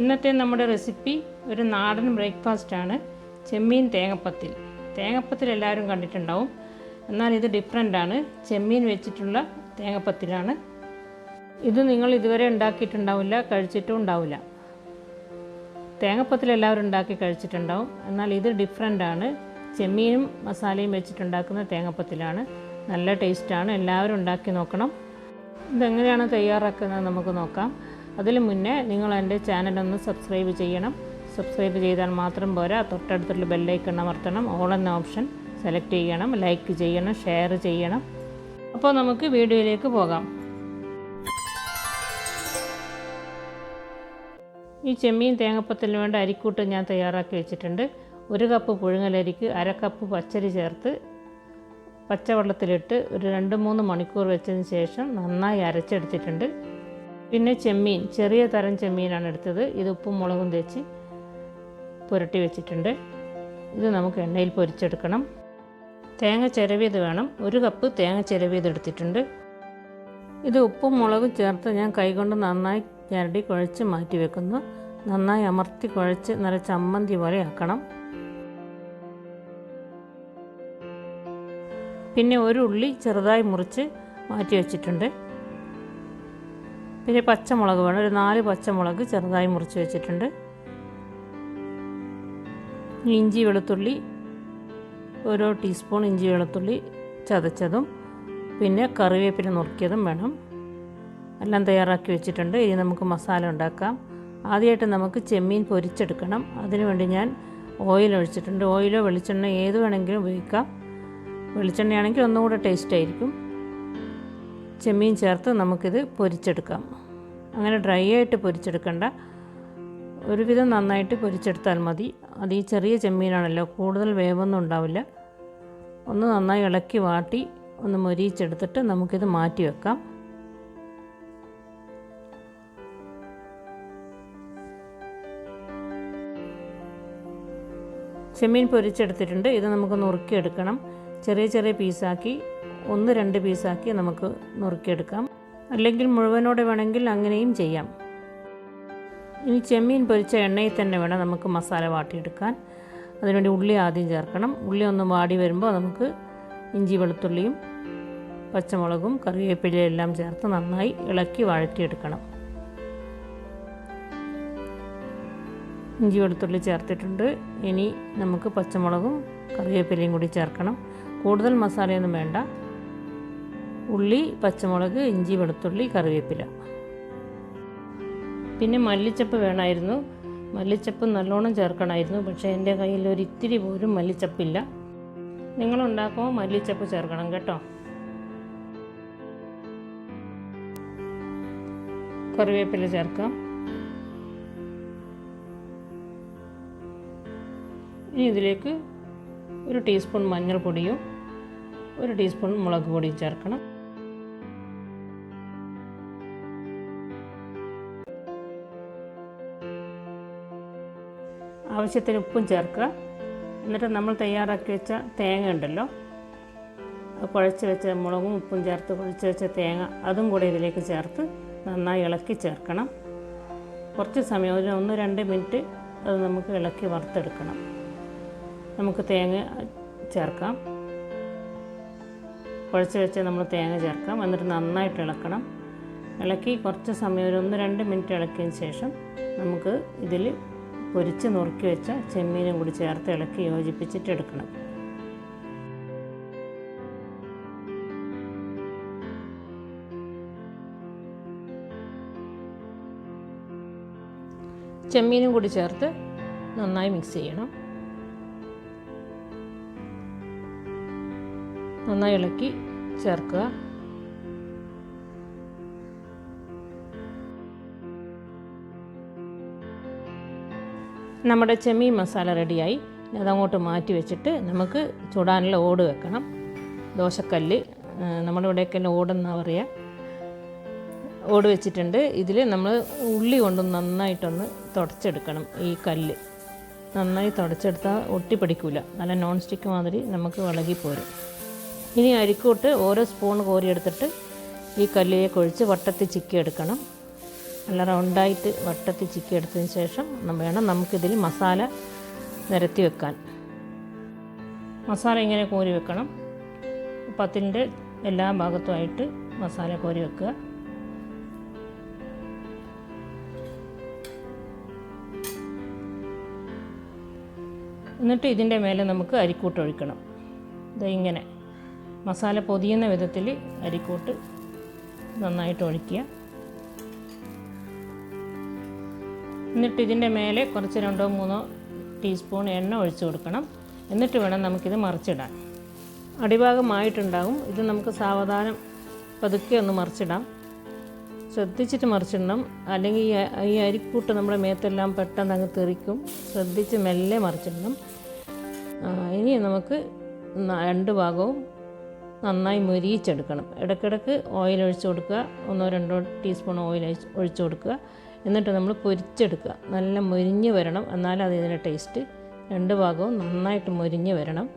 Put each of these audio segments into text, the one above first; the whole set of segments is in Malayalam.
ഇന്നത്തെ നമ്മുടെ റെസിപ്പി ഒരു നാടൻ ബ്രേക്ക്ഫാസ്റ്റാണ്. ചെമ്മീൻ തേങ്ങപ്പത്തിൽ. തേങ്ങപ്പത്തിൽ എല്ലാവരും കണ്ടിട്ടുണ്ടാവും, എന്നാൽ ഇത് ഡിഫറെൻ്റാണ്. ചെമ്മീൻ വെച്ചിട്ടുള്ള തേങ്ങപ്പത്തിലാണ്. ഇത് നിങ്ങൾ ഇതുവരെ ഉണ്ടാക്കിയിട്ടുണ്ടാവില്ല, കഴിച്ചിട്ടും ഉണ്ടാവില്ല. തേങ്ങപ്പത്തിൽ എല്ലാവരും ഉണ്ടാക്കി കഴിച്ചിട്ടുണ്ടാവും, എന്നാൽ ഇത് ഡിഫറെൻ്റാണ്. ചെമ്മീനും മസാലയും വെച്ചിട്ടുണ്ടാക്കുന്ന തേങ്ങപ്പത്തിലാണ്. നല്ല ടേസ്റ്റാണ്, എല്ലാവരും ഉണ്ടാക്കി നോക്കണം. ഇതെങ്ങനെയാണ് തയ്യാറാക്കുന്നത് നമുക്ക് നോക്കാം. അതിന് മുന്നേ നിങ്ങൾ എൻ്റെ ചാനലൊന്ന് സബ്സ്ക്രൈബ് ചെയ്യണം. സബ്സ്ക്രൈബ് ചെയ്താൽ മാത്രം പോരാ, തൊട്ടടുത്തുള്ള ബെല്ലൈക്കൺ അമർത്തണം, ഓൾ എന്ന ഓപ്ഷൻ സെലക്ട് ചെയ്യണം, ലൈക്ക് ചെയ്യണം, ഷെയർ ചെയ്യണം. അപ്പോൾ നമുക്ക് വീഡിയോയിലേക്ക് പോകാം. ഈ ചെമ്മീൻ തേങ്ങപ്പത്തിന് വേണ്ട അരിക്കൂട്ട് ഞാൻ തയ്യാറാക്കി വെച്ചിട്ടുണ്ട്. 1 കപ്പ് പുഴുങ്ങലരിക്ക് 1/2 കപ്പ് പച്ചരി ചേർത്ത് പച്ചവെള്ളത്തിലിട്ട് ഒരു 2-3 മണിക്കൂർ വെച്ചതിന് ശേഷം നന്നായി അരച്ചെടുത്തിട്ടുണ്ട്. പിന്നെ ചെമ്മീൻ, ചെറിയ തരം ചെമ്മീനാണ് എടുത്തത്. ഇത് ഉപ്പും മുളകും തേച്ച് പുരട്ടി വെച്ചിട്ടുണ്ട്. ഇത് നമുക്ക് എണ്ണയിൽ പൊരിച്ചെടുക്കണം. തേങ്ങ ചിരവിയത് വേണം. 1 കപ്പ് തേങ്ങ ചിരവിയത് എടുത്തിട്ടുണ്ട്. ഇത് ഉപ്പും മുളകും ചേർത്ത് ഞാൻ കൈകൊണ്ട് നന്നായി ഞരടി കുഴച്ച് മാറ്റി വെക്കുന്നു. നന്നായി അമർത്തി കുഴച്ച് നല്ല ചമ്മന്തി പോലെ ആക്കണം. പിന്നെ 1 ഉള്ളി ചെറുതായി മുറിച്ച് മാറ്റി വെച്ചിട്ടുണ്ട്. പിന്നെ പച്ചമുളക് വേണം. ഒരു 4 പച്ചമുളക് ചെറുതായി മുറിച്ച് വെച്ചിട്ടുണ്ട്. ഇഞ്ചി വെളുത്തുള്ളി 1 ടീസ്പൂൺ ഇഞ്ചി വെളുത്തുള്ളി ചതച്ചതും പിന്നെ കറിവേപ്പില നുറുക്കിയതും വേണം. എല്ലാം തയ്യാറാക്കി വെച്ചിട്ടുണ്ട്. ഇനി നമുക്ക് മസാല ഉണ്ടാക്കാം. ആദ്യമായിട്ട് നമുക്ക് ചെമ്മീൻ പൊരിച്ചെടുക്കണം. അതിനുവേണ്ടി ഞാൻ ഓയിൽ ഒഴിച്ചിട്ടുണ്ട്. ഓയിലോ വെളിച്ചെണ്ണ ഏത് വേണമെങ്കിലും ഉപയോഗിക്കാം. വെളിച്ചെണ്ണയാണെങ്കിൽ ഒന്നുകൂടെ ടേസ്റ്റ് ആയിരിക്കും. ചെമ്മീൻ ചേർത്ത് നമുക്കിത് പൊരിച്ചെടുക്കാം. അങ്ങനെ ഡ്രൈ ആയിട്ട് പൊരിച്ചെടുക്കണ്ട, ഒരുവിധം നന്നായിട്ട് പൊരിച്ചെടുത്താൽ മതി. അത് ഈ ചെറിയ ചെമ്മീനാണല്ലോ, കൂടുതൽ വേവൊന്നും ഉണ്ടാവില്ല. ഒന്ന് നന്നായി ഇളക്കി വാട്ടി ഒന്ന് മൊരിയിച്ചെടുത്തിട്ട് നമുക്കിത് മാറ്റി വെക്കാം. ചെമ്മീൻ പൊരിച്ചെടുത്തിട്ടുണ്ട്. ഇത് നമുക്ക് നുറുക്കിയെടുക്കണം. ചെറിയ ചെറിയ പീസാക്കി 1-2 പീസാക്കി നമുക്ക് നുറുക്കിയെടുക്കാം. അല്ലെങ്കിൽ മുഴുവനോടെ വേണമെങ്കിൽ അങ്ങനെയും ചെയ്യാം. ഇനി ചെമ്മീൻ പൊരിച്ച എണ്ണയിൽ തന്നെ വേണം നമുക്ക് മസാല വാട്ടിയെടുക്കാൻ. അതിനുവേണ്ടി ഉള്ളി ആദ്യം ചേർക്കണം. ഉള്ളി ഒന്ന് വാടി വരുമ്പോൾ നമുക്ക് ഇഞ്ചി വെളുത്തുള്ളിയും പച്ചമുളകും കറിവേപ്പിലയും എല്ലാം ചേർത്ത് നന്നായി ഇളക്കി വഴറ്റിയെടുക്കണം. ഇഞ്ചി വെളുത്തുള്ളി ചേർത്തിട്ടുണ്ട്. ഇനി നമുക്ക് പച്ചമുളകും കറിവേപ്പിലയും കൂടി ചേർക്കണം. കൂടുതൽ മസാലയൊന്നും വേണ്ട. ഉള്ളി, പച്ചമുളക്, ഇഞ്ചി വെളുത്തുള്ളി, കറിവേപ്പില. പിന്നെ മല്ലിച്ചപ്പ് വേണമായിരുന്നു. മല്ലിച്ചപ്പ് നല്ലോണം ചേർക്കണമായിരുന്നു, പക്ഷേ എൻ്റെ കയ്യിൽ ഒരു ഇത്തിരി പോലും മല്ലിച്ചപ്പില്ല. നിങ്ങളുണ്ടാക്കുമ്പോൾ മല്ലിച്ചപ്പ് ചേർക്കണം കേട്ടോ. കറിവേപ്പില ചേർക്കാം. ഇനി ഇതിലേക്ക് 1 ടീസ്പൂൺ മഞ്ഞൾപ്പൊടിയും 1 ടീസ്പൂൺ മുളക് പൊടിയും ചേർക്കണം. ആവശ്യത്തിന് ഉപ്പും ചേർക്കുക. എന്നിട്ട് നമ്മൾ തയ്യാറാക്കി വെച്ച തേങ്ങ ഉണ്ടല്ലോ, കുഴച്ച് വെച്ച മുളകും ഉപ്പും ചേർത്ത് കുഴച്ച് വെച്ച തേങ്ങ അതും കൂടെ ഇതിലേക്ക് ചേർത്ത് നന്നായി ഇളക്കി ചേർക്കണം. കുറച്ച് സമയം, ഒരു 1-2 മിനിറ്റ് അത് നമുക്ക് ഇളക്കി വറുത്തെടുക്കണം. നമുക്ക് തേങ്ങ ചേർക്കാം. കുഴച്ച് വെച്ച് നമ്മൾ തേങ്ങ ചേർക്കാം. എന്നിട്ട് നന്നായിട്ട് ഇളക്കണം. ഇളക്കി കുറച്ച് സമയം, ഒരു 1-2 മിനിറ്റ് ഇളക്കിയതിന് ശേഷം നമുക്ക് ഇതിൽ പൊരിച്ച് നുറുക്കി വെച്ച ചെമ്മീനും കൂടി ചേർത്ത് ഇളക്കി യോജിപ്പിച്ചിട്ട് എടുക്കണം. ചെമ്മീനും കൂടി ചേർത്ത് നന്നായി മിക്സ് ചെയ്യണം. നന്നായി ഇളക്കി ചേർക്കുക. നമ്മുടെ ചെമ്മീൻ മസാല റെഡിയായി. അതങ്ങോട്ട് മാറ്റി വെച്ചിട്ട് നമുക്ക് ചുടാനുള്ള ഓട് വെക്കണം. ദോശക്കല്ല്, നമ്മുടെ ഇവിടെയൊക്കെ ഓടെന്നാണ് പറയുക. ഓട് വെച്ചിട്ടുണ്ട്. ഇതിൽ നമ്മൾ ഉള്ളി കൊണ്ട് നന്നായിട്ടൊന്ന് തുടച്ചെടുക്കണം. ഈ കല്ല് നന്നായി തുടച്ചെടുത്താൽ ഒട്ടിപ്പിടിക്കില്ല. നല്ല നോൺ സ്റ്റിക്ക് മാതിരി നമുക്ക് ഇളകിപ്പോരും. ഇനി അരിക്കൂട്ട് ഓരോ സ്പൂൺ കോരിയെടുത്തിട്ട് ഈ കല്ലിലേക്ക് ഒഴിച്ച് വട്ടത്തിൽ ചിക്കി എടുക്കണം. നല്ല റൗണ്ടായിട്ട് വട്ടത്തിൽ ചിക്കി എടുത്തതിന് ശേഷം വേണം നമുക്കിതിൽ മസാല നിരത്തി വെക്കാൻ. മസാല ഇങ്ങനെ കോരി വെക്കണം. പത്തിൻ്റെ എല്ലാ ഭാഗത്തുമായിട്ട് മസാല കോരി വെക്കുക. എന്നിട്ട് ഇതിൻ്റെ മേലെ നമുക്ക് അരിക്കൂട്ട് ഒഴിക്കണം. ഇങ്ങനെ മസാല പൊതിയുന്ന വിധത്തിൽ അരിക്കൂട്ട് നന്നായിട്ട് ഒഴിക്കുക. എന്നിട്ട് ഇതിൻ്റെ മേലെ കുറച്ച് 2-3 ടീസ്പൂൺ എണ്ണ ഒഴിച്ചു കൊടുക്കണം. എന്നിട്ട് വേണം നമുക്കിത് മറിച്ചിടാൻ. അടിഭാഗമായിട്ടുണ്ടാകും. ഇത് നമുക്ക് സാവധാനം പതുക്കെ ഒന്ന് മറിച്ചിടാം. ശ്രദ്ധിച്ചിട്ട് മറിച്ചിടണം, അല്ലെങ്കിൽ ഈ അരിക്കൂട്ട് നമ്മുടെ മേത്തെല്ലാം പെട്ടെന്ന് അങ്ങ് തെറിക്കും. ശ്രദ്ധിച്ച് മെല്ലെ മറിച്ചിടണം. ഇനി നമുക്ക് 2 ഭാഗവും നന്നായി മൊരിയിച്ചെടുക്കണം. ഇടയ്ക്കിടയ്ക്ക് ഓയിൽ ഒഴിച്ച് കൊടുക്കുക. 1-2 ടീസ്പൂൺ ഓയിൽ ഒഴിച്ച് കൊടുക്കുക. എന്നിട്ട് നമ്മൾ പൊരിച്ചെടുക്കുക. നല്ല മൊരിഞ്ഞ് വരണം, എന്നാലും അത് ഇതിൻ്റെ ടേസ്റ്റ്. 2 ഭാഗവും നന്നായിട്ട് മൊരിഞ്ഞ് വരണം.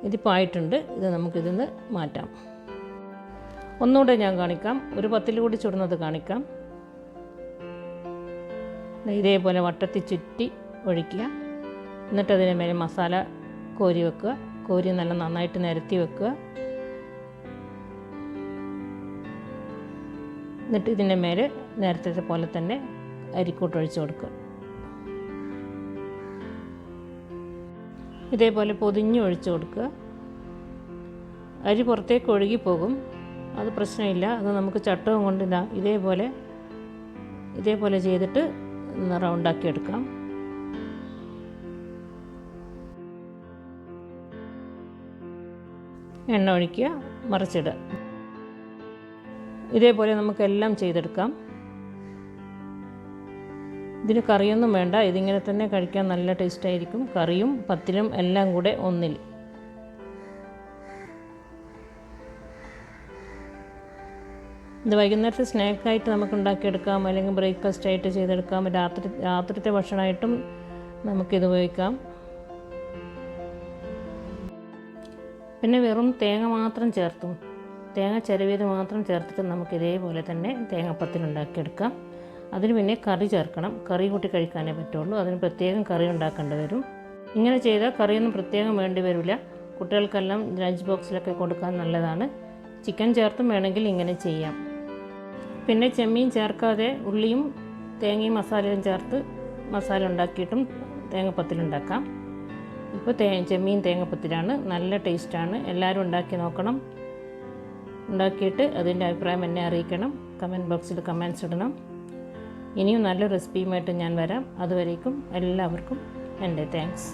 ഇതിപ്പോൾ ആയിട്ടുണ്ട്. ഇത് നമുക്കിതിൽ നിന്ന് മാറ്റാം. ഒന്നുകൂടെ ഞാൻ കാണിക്കാം. ഒരു പത്തിൽ കൂടി ചുടുന്നത് കാണിക്കാം. ഇതേപോലെ വട്ടത്തിൽ ചുറ്റി ഒഴിക്കുക. എന്നിട്ട് അതിന് മേലെ മസാല കോരി വെക്കുക. കോരി നല്ല നന്നായിട്ട് നിരത്തി വെക്കുക. എന്നിട്ട് ഇതിൻ്റെ മേലെ നേരത്തെ പോലെ തന്നെ അരിക്കൂട്ട് ഒഴിച്ച് കൊടുക്കുക. ഇതേപോലെ പൊതിഞ്ഞ് ഒഴിച്ച് കൊടുക്കുക. അരി പുറത്തേക്ക് ഒഴുകിപ്പോകും, അത് പ്രശ്നമില്ല. അത് നമുക്ക് ചട്ടകം കൊണ്ട് ഇതേപോലെ ചെയ്തിട്ട് റൗണ്ടാക്കി എടുക്കാം. എണ്ണ ഒഴിക്കുക, മറിച്ചിടുക. ഇതേപോലെ നമുക്കെല്ലാം ചെയ്തെടുക്കാം. ഇതിന് കറിയൊന്നും വേണ്ട. ഇതിങ്ങനെ തന്നെ കഴിക്കാൻ നല്ല ടേസ്റ്റായിരിക്കും. കറിയും പത്തിലും എല്ലാം കൂടെ ഒന്നിൽ. ഇത് വൈകുന്നേരത്തെ സ്നാക്കായിട്ട് നമുക്ക് ഉണ്ടാക്കിയെടുക്കാം, അല്ലെങ്കിൽ ബ്രേക്ക്ഫാസ്റ്റ് ആയിട്ട് ചെയ്തെടുക്കാം. രാത്രിത്തെ ഭക്ഷണമായിട്ടും നമുക്കിത് ഉപയോഗിക്കാം. പിന്നെ വെറും തേങ്ങ മാത്രം ചേർത്തും, തേങ്ങ ചിരവിയത് മാത്രം ചേർത്തിട്ട് നമുക്ക് ഇതേപോലെ തന്നെ തേങ്ങാപ്പത്തിൽ ഉണ്ടാക്കിയെടുക്കാം. അതിന് പിന്നെ കറി ചേർക്കണം. കറി കൂട്ടി കഴിക്കാനേ പറ്റുള്ളൂ. അതിന് പ്രത്യേകം കറി ഉണ്ടാക്കേണ്ടി വരും. ഇങ്ങനെ ചെയ്താൽ കറിയൊന്നും പ്രത്യേകം വേണ്ടി വരില്ല. കുട്ടികൾക്കെല്ലാം ലഞ്ച് ബോക്സിലൊക്കെ കൊടുക്കാൻ നല്ലതാണ്. ചിക്കൻ ചേർത്തും വേണമെങ്കിൽ ഇങ്ങനെ ചെയ്യാം. പിന്നെ ചെമ്മീൻ ചേർക്കാതെ ഉള്ളിയും തേങ്ങയും മസാലയും ചേർത്ത് മസാല ഉണ്ടാക്കിയിട്ടും തേങ്ങപ്പത്തിലുണ്ടാക്കാം. ഇപ്പോൾ ചെമ്മീൻ തേങ്ങപ്പത്തിലാണ്. നല്ല ടേസ്റ്റാണ്. എല്ലാവരും ഉണ്ടാക്കി നോക്കണം. ഉണ്ടാക്കിയിട്ട് അതിൻ്റെ അഭിപ്രായം എന്നെ അറിയിക്കണം. കമൻറ്റ് ബോക്സിൽ കമൻറ്റ്സ് ഇടണം. ഇനിയും നല്ല റെസിപ്പിയുമായിട്ട് ഞാൻ വരാം. അതുവരേക്കും എല്ലാവർക്കും എൻ്റെ താങ്ക്സ്.